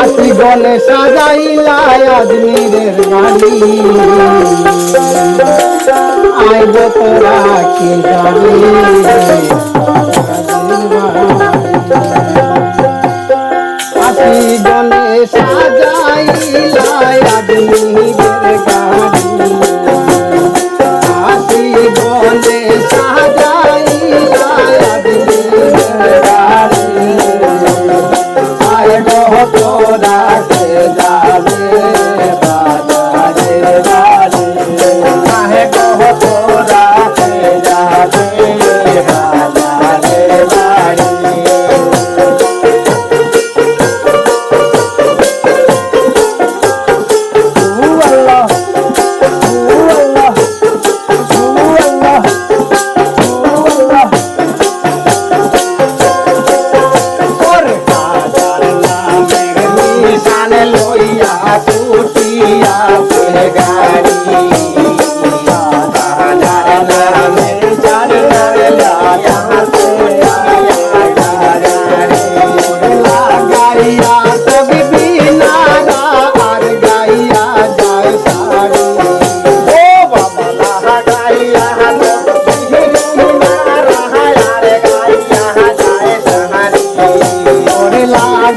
আশি গনে সাজাইলা আজমিরের গাড়ি আইব তোরা কি যাবি আশি গনে সাজাইলা আজমিরের গাড়ি আশি গনে সাজাইলা আজমিরের গাড়ি আইব তোরা কে যাবে বাজারে বাড়ি আইব তোরা কে যাবে বাজারে বাড়ি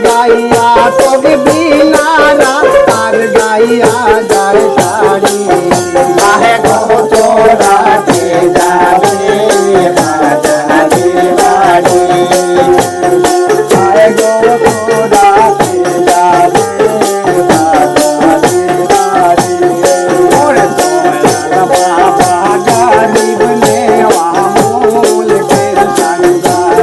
গাইয়া তবে বিনারা আর গাইয়া যায় শাড়ি আহে গো তোরা কে যাবে বাজারে বাড়ি আহে গো তোরা কে যাবে বাজারে বাড়ি ওরে তোরা বাবা গরিব নেওয়া মূল কে সঙ্গালি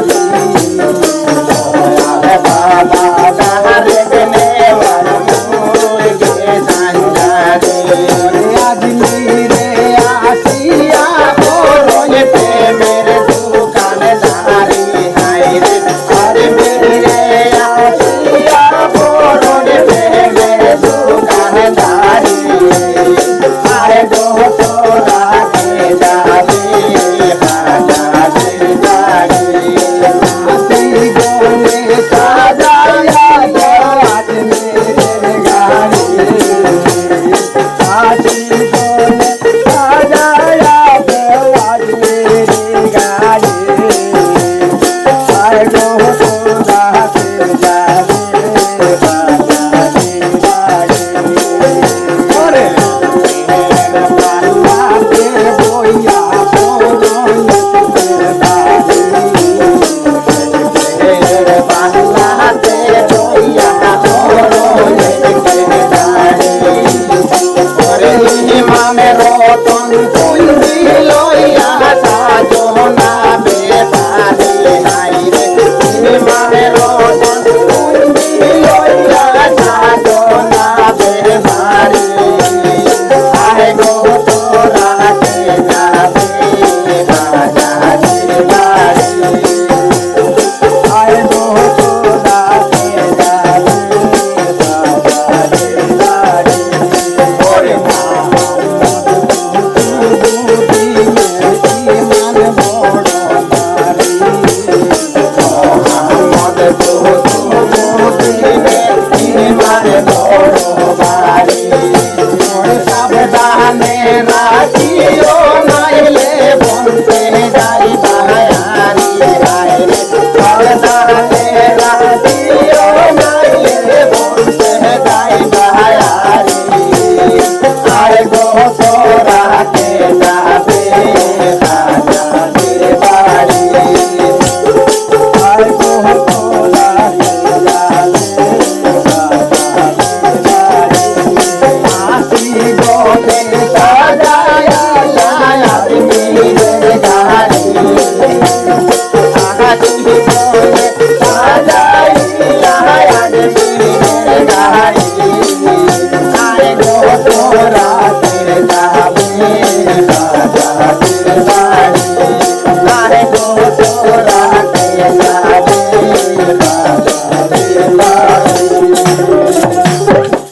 Bye.